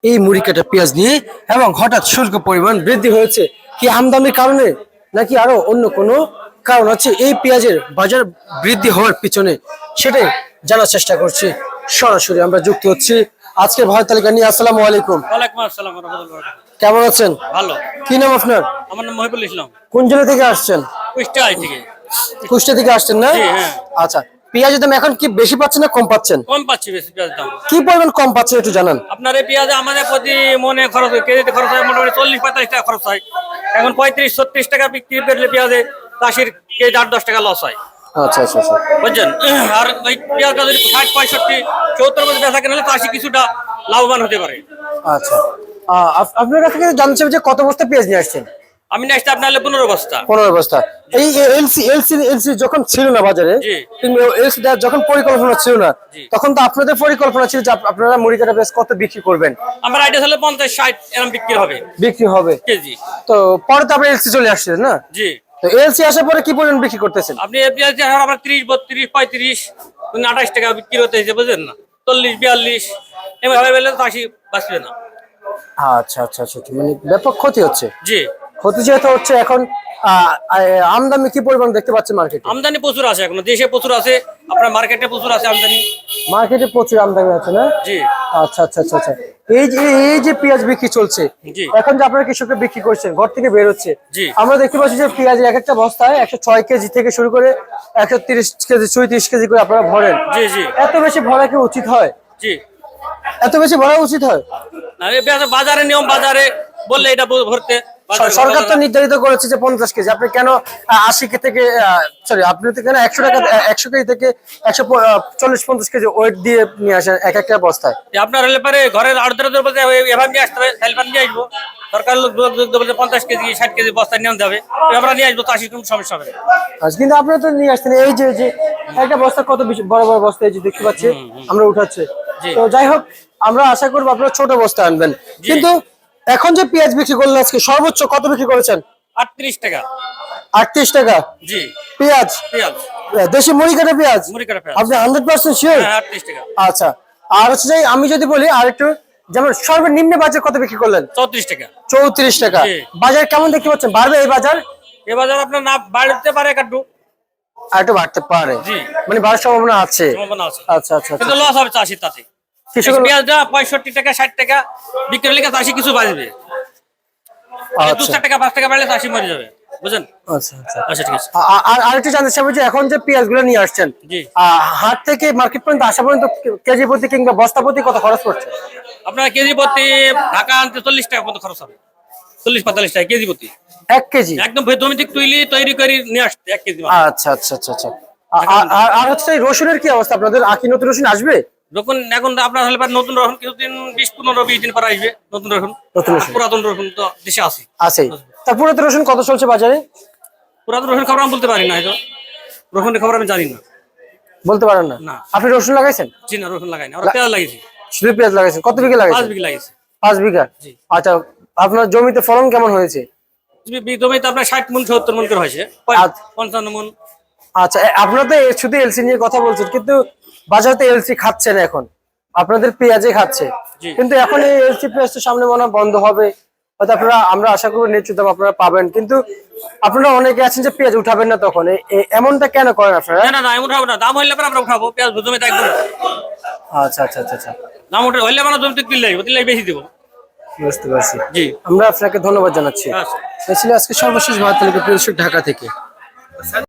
এই মুড়ি কাটা পেঁয়াজ নিয়ে এবং হঠাৎ শুল্ক পরিমাণ বৃদ্ধি হয়েছে কি আমদানির কারণে নাকি আরো অন্য কোনো কারণ আছে এই পেঁয়াজের বাজার বৃদ্ধি হওয়ার পিছনে সেটাই জানার চেষ্টা করছি। সরাসরি আমরা যুক্ত হচ্ছি আজকের ভারত তালিকা নিয়ে। আসসালামু আলাইকুম। ওয়ালাইকুম আসসালাম ওয়া রাহমাতুল্লাহি ওয়া বারাকাতুহু। কেমন আছেন? ভালো। কি নাম আপনার? আমার নাম মহিবুল ইসলাম। কোন জেলা থেকে আসছেন? কুষ্টিয়া থেকে। কুষ্টিয়া থেকে আসছেন না? জি, হ্যাঁ। আচ্ছা, পেঁয়াজের দাম এখন কি বেশি পাচ্ছেন না কম পাচ্ছেন? কম পাচ্ছি বেশি পেঁয়াজ দাম। কি পরিমাণ কম পাচ্ছেন একটু জানান। আপনার এই পেঁয়াজ আমাদের প্রতি মনে খরচ হয়, কেজিতে খরচ হয় মোটামুটি 40-45 টাকা খরচ হয়। এখন 35-36 টাকা বিক্রি করলে পেঁয়াজে চাষির কেজি 8-10 টাকা লস হয়। আচ্ছা আচ্ছা আচ্ছা। বুঝছেন? আর ওই পেঁয়াজটা যদি 60-65-70 মধ্যে বেচা কেনা হলে চাষি কিছুটা লাভবান হতে পারে। আচ্ছা, আপনার কাছ থেকে জানতে চাই যে কত বস্তা পেঁয়াজ নিয়ে আসছেন? আমি নেক্সট আপনার 15 বস্তা। 15 বস্তা। এই এলসি যখন ছিল না বাজারে, জি। কিংবা এলসি যখন পরিকল্পনা ছিল না, জি। তখন তো আপনাদের পরিকল্পনা ছিল যে আপনারা মুড়ি কাটা পেঁয়াজ কত বিক্রি করবেন? আমার আইডিয়া হলো 50-60 এরকম বিক্রি হবে বিক্রি হবে কেজি। তো পরে তো আপনার এলসি চলে আসছে না? জি। তো এলসি আসার পরে কি পরিমাণ বিক্রি করতেছেন? আপনি পেঁয়াজ এখন আবার 30-32-35 28 টাকা বিক্রি হতে হয়েছে, বুঝলেন না? 40-42 এভাবে বেলে চাষি বাঁচবে না। আচ্ছা আচ্ছা আচ্ছা, মানে ব্যাপক ক্ষতি হচ্ছে। জি। ক্ষতি যেহেতু হচ্ছে এখন আমদানি কি পরিমাণ দেখতে পাচ্ছেন মার্কেটে? আমদানি প্রচুর আছে, এখনো দেশে প্রচুর আছে, আপনার মার্কেটে প্রচুর আছে আমদানি। মার্কেটে প্রচুর আমদানি আছে না? জি। আচ্ছা আচ্ছা আচ্ছা আচ্ছা। এই যে পেঁয়াজ বিক্রি চলছে, জি। এখন যে আপনারা কৃষকরা বিক্রি করছেন ঘর থেকে বের হচ্ছে, জি। আমরা দেখতে পাচ্ছি যে পেঁয়াজের এক একটা বস্তায় 106 কেজি থেকে শুরু করে 130 কেজি 34 কেজি করে আপনারা ভরেন। জি। জি। এত বেশি ভরা কি উচিত হয়? জি। এত বেশি ভরা উচিত হয়? আর এই পেঁয়াজ বাজারে নিয়ম, বাজারে বললে এটা ভরতে সরকার তো নির্ধারিত করেছে যে 50 কেজি, আপনি কেন 80 থেকে সরি আপনি তো কেন 100 টাকা 100 কেজি থেকে 140-50 কেজি ওয়েট দিয়ে নিয়ে আসেন এক একটা বস্তায়? আপনার হলে পারে ঘরের আর্দ্রতার বলতে এভাবে নিয়ে আসতে হবে, হেল্পার নিয়ে আসবো। সরকার লোক বলতে 50 কেজি 60 কেজি বস্তা নিয়ে যাবে, আমরা নিয়ে আসবো, চাষির কোনো সমস্যা হবে না। আচ্ছা, কিন্তু আপনারা তো নিয়ে আসছেন এই যে একটা বস্তা কত বেশি বড় বড় বস্তা এই যে দেখতে পাচ্ছি আমরা উঠাচ্ছি। জি। তো যাই হোক, আমরা আশা করবো আপনারা ছোট বস্তা আনবেন। কিন্তু এখন যে পেঁয়াজ বিক্রি করলেন আজকে সর্বোচ্চ কত বিক্রি করেছেন? 38 টাকা। 38 টাকা জি। পেঁয়াজ? পেঁয়াজ দেশি মুড়ি কাটা পেঁয়াজ? মুড়ি কাটা পেঁয়াজ। আপনি 100% শিওর? হ্যাঁ, 38 টাকা। আচ্ছা, আর হচ্ছে যে আমি যদি বলি আর একটু, যেমন সর্বনিম্ন বাজার কত বিক্রি করলেন? 34 টাকা। 34 টাকা। জি। বাজার কেমন দেখতে পাচ্ছেন? বাড়বে এই বাজার? এ বাজার আপনার না বাড়তে পারে একটু। আর একটু বাড়তে পারে, জি। মানে বাড়ার সম্ভাবনা আছে। সম্ভাবনা আছে। আচ্ছা আচ্ছা কিন্তু আচ্ছা। লস হবে চাষির তাতে। কৃষকের পেঁয়াজটা 65 টাকা 60 টাকা বিক্রি হলে চাষি কিছু বাঁচবে। আচ্ছা 2-4 টাকা 5 টাকা বাড়লে চাষি মরে যাবে, বুঝলেন? আচ্ছা আচ্ছা। আচ্ছা, ঠিক আছে। আর একটু জানতে চাইবো যে এখন যে পেঁয়াজ গুলো নিয়ে আসছেন, জি। হাট থেকে মার্কেট পর্যন্ত আসা পর্যন্ত কেজি প্রতি কিংবা বস্তা প্রতি কত খরচ পড়ছে? আপনার কেজি প্রতি ঢাকা আনতে 40 টাকা মতো খরচ হবে। 40-45 টাকা কেজি প্রতি। 1 কেজি? একদম জমি থেকে তৈরি করে নিয়ে আসতে 1 কেজি মাল। আচ্ছা আচ্ছা আচ্ছা আচ্ছা। আর হচ্ছে এই রসুনের কি অবস্থা? আপনাদের আকি নতুন রসুন আসবে? এখন আপনার হলে নতুন রসুন কিছুদিন 20-15-20 দিন পর আসবে নতুন রসুন। নতুন রসুন পুরাতন রসুন তো দেশে আছে। আছে। তারপরে তো রসুন কত চলছে বাজারে? পুরাতন রসুন খবর আমি বলতে পারি না, হয়তো রসুনের খবর আমি জানি না। বলতে পারেন না? না। আপনি রসুন লাগাইছেন? জি না, রসুন লাগাই না, আমরা পেঁয়াজ লাগিয়েছি। শুধু পেঁয়াজ লাগাইছেন? কত বিঘা 5 লাগাইছেন? বিঘা লাগিয়েছি। 5 বিঘা? জি। আচ্ছা, আপনার জমিতে ফলন কেমন হয়েছে? জমিতে আপনার 60 মণ 70 মণ করে হয়েছে, 55 মণ। আচ্ছা, আপনারা তো শুধু এলসি নিয়ে কথা বলছেন, কিন্তু বাজারে এলসি খাচ্ছে না এখন, আপনাদের পেঁয়াজে খাচ্ছে। জি। কিন্তু এখন এই এলসি পেঁয়াজ তো সামনে মনে হয় বন্ধ হবে, হয়তো আপনারা, আমরা আশা করবো ন্যায্য দাম আপনারা পাবেন, কিন্তু আপনারা অনেকে আছেন যে পেঁয়াজ উঠাবেন না, তখন এমনটা কেন করেন আপনারা? না না, এমন হবে না, দাম হইলে পরে আমরা উঠাবো পেঁয়াজ জমিতে একদম। আচ্ছা আচ্ছা আচ্ছা আচ্ছা, দাম উঠে হইলে আমরা জমিতে দিলে বেশি দেবো। বুঝতে পারছি। জি। আমরা আপনাকে ধন্যবাদ জানাচ্ছি। আচ্ছা। এই ছিল আজকে সর্বশেষ ভারত তালিকা ঢাকা থেকে।